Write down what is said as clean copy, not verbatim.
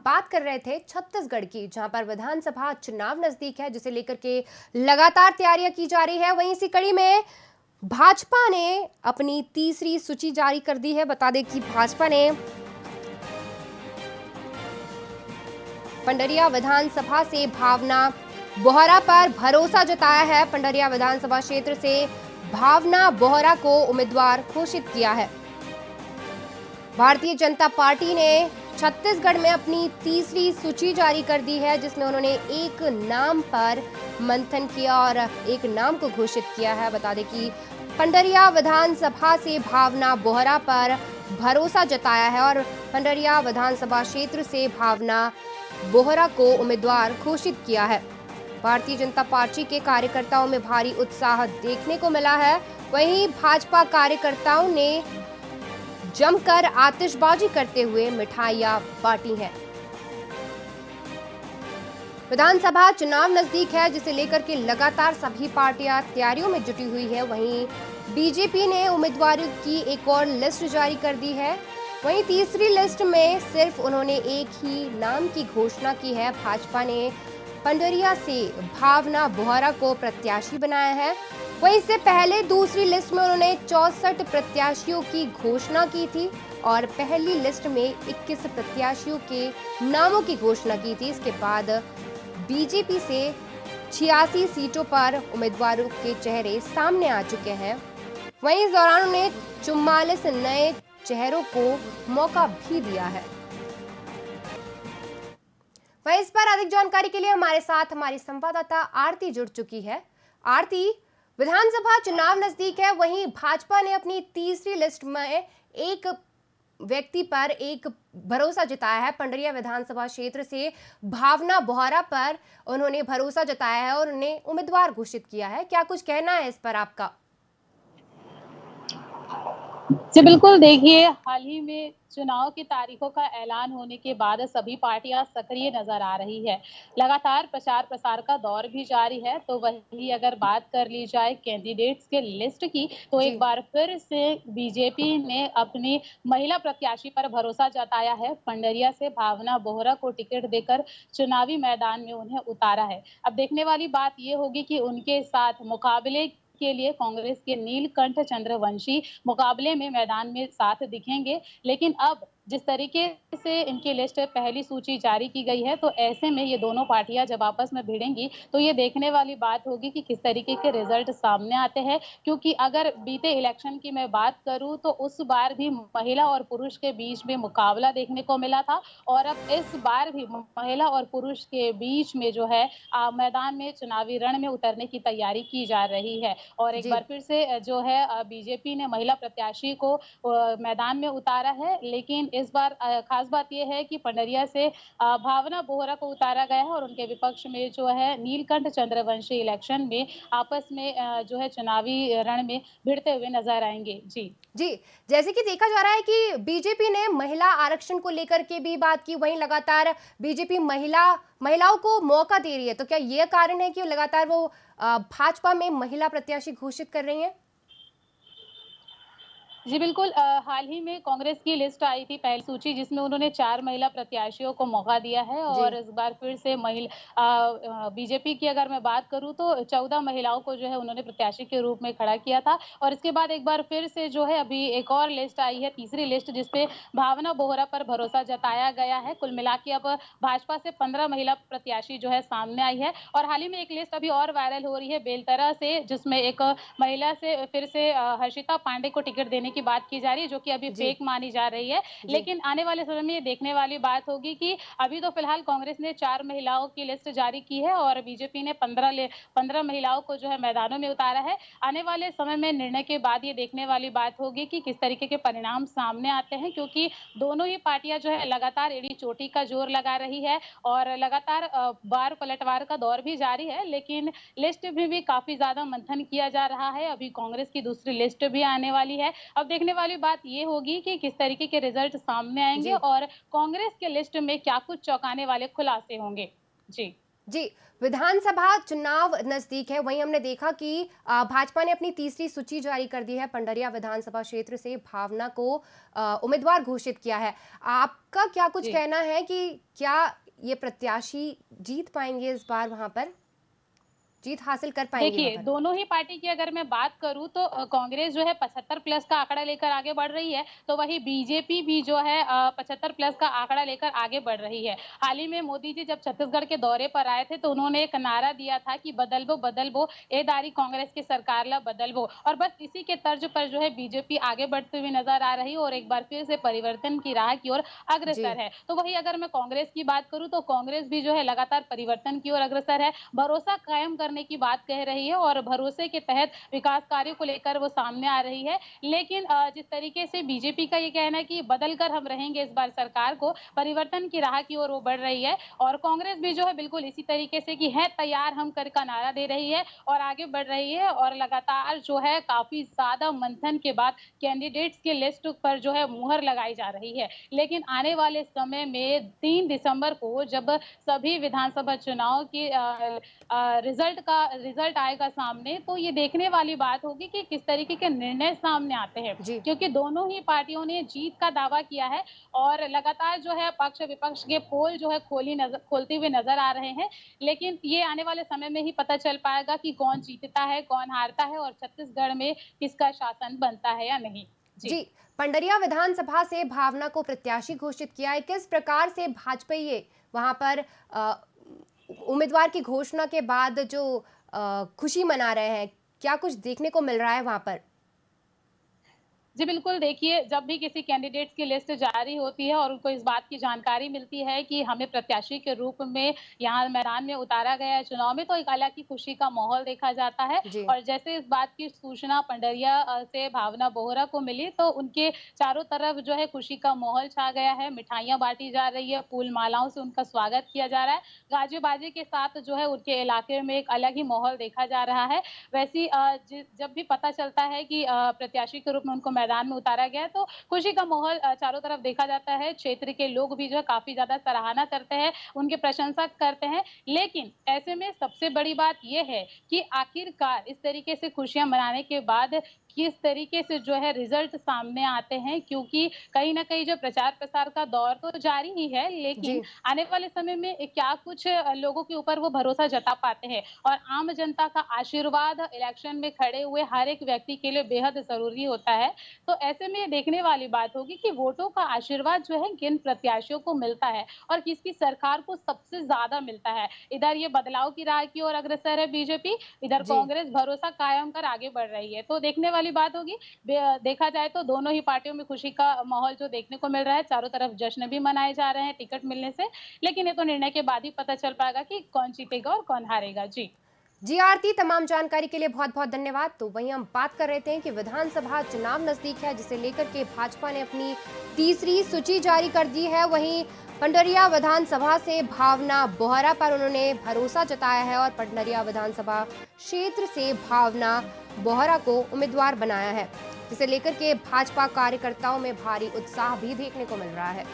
बात कर रहे थे छत्तीसगढ़ की, जहां पर विधानसभा चुनाव नजदीक है, जिसे लेकर के लगातार तैयारियां की जा रही है। वहीं इसी कड़ी में भाजपा ने अपनी तीसरी सूची जारी कर दी है। बता दें कि भाजपा ने पंडरिया विधानसभा से भावना बोहरा पर भरोसा जताया है। पंडरिया विधानसभा क्षेत्र से भावना बोहरा को उम्मीदवार घोषित किया है। भारतीय जनता पार्टी ने छत्तीसगढ़ में अपनी तीसरी सूची जारी कर दी है, जिसमें उन्होंने एक नाम पर मंथन किया और एक नाम को घोषित किया है। बता दें कि पंडरिया विधानसभा से भावना बोहरा पर भरोसा जताया है और पंडरिया विधानसभा क्षेत्र से भावना बोहरा को उम्मीदवार घोषित किया है। भारतीय जनता पार्टी के कार्यकर्ताओं में भारी उत्साह देखने को मिला है। वहीं भाजपा कार्यकर्ताओं ने जमकर आतिशबाजी करते हुए मिठाइयां बांटी हैं। विधानसभा चुनाव नजदीक है, जिसे लेकर के लगातार सभी पार्टियां तैयारियों में जुटी हुई है। वहीं बीजेपी ने उम्मीदवारों की एक और लिस्ट जारी कर दी है। वहीं तीसरी लिस्ट में सिर्फ उन्होंने एक ही नाम की घोषणा की है। भाजपा ने पंडरिया से भावना बोहरा को प्रत्याशी बनाया है। वहीं इससे पहले दूसरी लिस्ट में उन्होंने 64 प्रत्याशियों की घोषणा की थी और पहली लिस्ट में 21 प्रत्याशियों के नामों की घोषणा की थी। इसके बाद बीजेपी से 86 सीटों पर उम्मीदवारों के चेहरे सामने आ चुके हैं। वहीं इस दौरान उन्हें 44 नए चेहरों को मौका भी दिया है। वहीं इस पर अधिक जानकारी के लिए हमारे साथ हमारी संवाददाता आरती जुड़ चुकी है। आरती, विधानसभा चुनाव नजदीक है, वहीं भाजपा ने अपनी तीसरी लिस्ट में एक व्यक्ति पर एक भरोसा जताया है। पंडरिया विधानसभा क्षेत्र से भावना बोहरा पर उन्होंने भरोसा जताया है और उन्हें उम्मीदवार घोषित किया है। क्या कुछ कहना है इस पर आपका? जी बिल्कुल, देखिए हाल ही में चुनाव की तारीखों का ऐलान होने के बाद सभी पार्टियां सक्रिय नजर आ रही है। लगातार प्रचार प्रसार का दौर भी जारी है। तो वही अगर बात कर ली जाए कैंडिडेट्स के लिस्ट की, तो एक जी, बार फिर से बीजेपी ने अपनी महिला प्रत्याशी पर भरोसा जताया है। पंडरिया से भावना बोहरा को टिकट देकर चुनावी मैदान में उन्हें उतारा है। अब देखने वाली बात ये होगी कि उनके साथ मुकाबले के लिए कांग्रेस के नीलकंठ चंद्रवंशी मुकाबले में मैदान में साथ दिखेंगे। लेकिन अब जिस तरीके से इनकी लिस्ट पहली सूची जारी की गई है, तो ऐसे में ये दोनों पार्टियां जब आपस में भिड़ेंगी तो ये देखने वाली बात होगी कि किस तरीके के रिजल्ट सामने आते हैं। क्योंकि अगर बीते इलेक्शन की मैं बात करूं तो उस बार भी महिला और पुरुष के बीच में मुकाबला देखने को मिला था और अब इस बार भी महिला और पुरुष के बीच में जो है मैदान में चुनावी रण में उतरने की तैयारी की जा रही है। और एक जी, बार फिर से जो है बीजेपी ने महिला प्रत्याशी को मैदान में उतारा है। लेकिन इस बार खास बात यह है कि पंडरिया से भावना बोहरा को उतारा गया है और उनके विपक्ष में जो है नीलकंठ चंद्रवंशी इलेक्शन में आपस में जो है चुनावी रण में भिड़ते हुए नजर आएंगे। जी जी। जैसे कि देखा जा रहा है कि बीजेपी ने महिला आरक्षण को लेकर के भी बात की, वहीं लगातार बीजेपी महिलाओं को मौका दे रही है। तो क्या यह कारण है कि लगातार वो भाजपा में महिला प्रत्याशी घोषित कर रही हैं? जी बिल्कुल, हाल ही में कांग्रेस की लिस्ट आई थी पहली सूची, जिसमें उन्होंने 4 महिला प्रत्याशियों को मौका दिया है जी, और इस बार फिर से बीजेपी की अगर मैं बात करूं तो 14 महिलाओं को जो है उन्होंने प्रत्याशी के रूप में खड़ा किया था। और इसके बाद एक बार फिर से जो है अभी एक और लिस्ट आई है, तीसरी लिस्ट, जिसपे भावना बोहरा पर भरोसा जताया गया है। कुल मिला के अब भाजपा से 15 महिला प्रत्याशी जो है सामने आई है। और हाल ही में एक लिस्ट अभी और वायरल हो रही है बेलतरा से, जिसमें एक महिला से फिर से हर्षिता पांडे को टिकट देने की बात की जा रही है, जो कि अभी जी, फेक मानी जा रही है। जी, लेकिन आने वाले समय में ये देखने वाली बात होगी कि अभी तो फिलहाल कांग्रेस ने 4 महिलाओं की लिस्ट जारी की है और बीजेपी ने 15 महिलाओं को जो है मैदानों में उतारा है। आने वाले समय में निर्णय के बाद ये देखने वाली बात होगी कि किस तरीके के परिणाम सामने आते हैं, क्योंकि दोनों ही पार्टियां जो है लगातार एड़ी चोटी का जोर लगा रही है और लगातार वार पलटवार का दौर भी जारी है। लेकिन लिस्ट में भी काफी ज्यादा मंथन किया जा रहा है। अभी कांग्रेस की दूसरी लिस्ट भी आने वाली है। अब देखने वाली बात ये होगी कि किस तरीके के रिजल्ट सामने आएंगे जी। और कांग्रेस के लिस्ट में क्या कुछ चौंकाने वाले खुलासे होंगे। जी जी, विधानसभा चुनाव नजदीक है। वहीं हमने देखा कि भाजपा ने अपनी तीसरी सूची जारी कर दी है। पंडरिया विधानसभा क्षेत्र से भावना को उम्मीदवार घोषित किया है। आपका क्या कुछ जी। कहना है कि क्या ये प्रत्याशी जीत पाएंगे इस बार, वहां पर जीत हासिल कर पाएंगे वहां देखिए, पर? दोनों ही पार्टी की अगर मैं बात करूँ तो कांग्रेस जो है 75 प्लस का आंकड़ा लेकर आगे बढ़ रही है, तो वहीं बीजेपी भी जो है 75 प्लस का आंकड़ा लेकर आगे बढ़ रही है। हाल ही में मोदी जी जब छत्तीसगढ़ के दौरे पर आए थे, तो उन्होंने एक नारा दिया था कि बदल बो, ए दारी कांग्रेस की सरकार ला बदल बो। और बस इसी के तर्ज पर जो है बीजेपी आगे बढ़ते हुए नजर आ रही है और एक बार फिर से परिवर्तन की राह की ओर जी अग्रसर है। तो वहीं अगर मैं कांग्रेस की बात करूँ, तो कांग्रेस भी जो है लगातार परिवर्तन की ओर अग्रसर है, भरोसा कायम करने की बात कह रही है और भरोसे के तहत विकास कार्यों को लेकर वो सामने आ रही है। लेकिन जिस तरीके से बीजेपी का ये कहना है कि बदल कर हम रहेंगे इस बार सरकार को, परिवर्तन की राह की ओर वो बढ़ रही है और कांग्रेस भी जो है बिल्कुल इसी तरीके से कि है तैयार हम कर का नारा दे रही है और आगे बढ़ रही है और लगातार जो है काफ़ी ज़्यादा मंथन के बाद कैंडिडेट्स की लिस्ट पर जो है मुहर लगाई जा रही है। लेकिन आने वाले समय में 3 दिसंबर को जब सभी विधानसभा चुनाव की रिजल्ट आएगा सामने, तो ये देखने वाली बात होगी कि किस तरीके के निर्णय सामने आते हैं। जी क्योंकि दोनों ही पार्टियों ने जीत का दावा किया है और लगातार जो है पक्ष-विपक्ष के पोल जो है खोलते हुए नज़र आ रहे हैं। लेकिन ये आने वाले समय में ही पता चल पाएगा कि कौन जीतता है, कौन हारता है और छत्तीसगढ़ में किसका शासन बनता है या नहीं। जी। जी, पंडरिया विधानसभा से भावना को प्रत्याशी घोषित किया है। किस प्रकार से भाजपाई वहां पर उम्मीदवार की घोषणा के बाद जो खुशी मना रहे हैं, क्या कुछ देखने को मिल रहा है वहां पर? जी, बिल्कुल देखिए, जब भी किसी कैंडिडेट्स की लिस्ट जारी होती है और उनको इस बात की जानकारी मिलती है कि हमें प्रत्याशी के रूप में यहाँ मैदान में उतारा गया है चुनाव में, तो एक अलग ही खुशी का माहौल देखा जाता है। जी और जैसे इस बात की सूचना पंडरिया से भावना बोहरा को मिली, तो उनके चारों तरफ जो है खुशी का माहौल छा गया है, मिठाइयाँ बाँटी जा रही है, फूल मालाओं से उनका स्वागत किया जा रहा है। गाजे-बाजे के साथ जो है उनके इलाके में एक अलग ही माहौल देखा जा रहा है। वैसे ही जब भी पता चलता है कि प्रत्याशी के रूप में उनको मैदान में उतारा गया है, तो खुशी का माहौल चारों तरफ देखा जाता है। क्षेत्र के लोग भी जो है काफ़ी ज़्यादा सराहना करते हैं, उनकी प्रशंसा करते हैं। लेकिन ऐसे में सबसे बड़ी बात ये है कि आखिरकार इस तरीके से खुशियाँ मनाने के बाद किस तरीके से जो है रिज़ल्ट सामने आते हैं, क्योंकि कहीं न कहीं जो प्रचार-प्रसार का दौर तो जारी ही है, लेकिन जी आने वाले समय में क्या कुछ लोगों के ऊपर वो भरोसा जता पाते हैं। और आम जनता का आशीर्वाद इलेक्शन में खड़े हुए हर एक व्यक्ति के लिए बेहद ज़रूरी होता है। तो ऐसे में ये देखने वाली बात होगी कि वोटों का आशीर्वाद जो है किन प्रत्याशियों को मिलता है और किसकी सरकार को सबसे ज़्यादा मिलता है। इधर ये बदलाव की राह की ओर अग्रसर है बीजेपी, इधर जी कांग्रेस भरोसा कायम कर आगे बढ़ रही है। तो देखने वाली बात होगी। देखा जाए तो दोनों ही पार्टियों में खुशी का माहौल जो देखने को मिल रहा है, चारों तरफ जश्न भी मनाए जा रहे हैं टिकट मिलने से। लेकिन ये तो निर्णय के बाद ही पता चल पाएगा कि कौन जीतेगा और कौन हारेगा। जी। जी आरती, तमाम जानकारी के लिए बहुत बहुत धन्यवाद। तो वहीं हम बात कर रहे थे कि विधानसभा चुनाव नजदीक है, जिसे लेकर के भाजपा ने अपनी तीसरी सूची जारी कर दी है। वहीं पंडरिया विधानसभा से भावना बोहरा पर उन्होंने भरोसा जताया है और पंडरिया विधानसभा क्षेत्र से भावना बोहरा को उम्मीदवार बनाया है, जिसे लेकर के भाजपा कार्यकर्ताओं में भारी उत्साह भी देखने को मिल रहा है।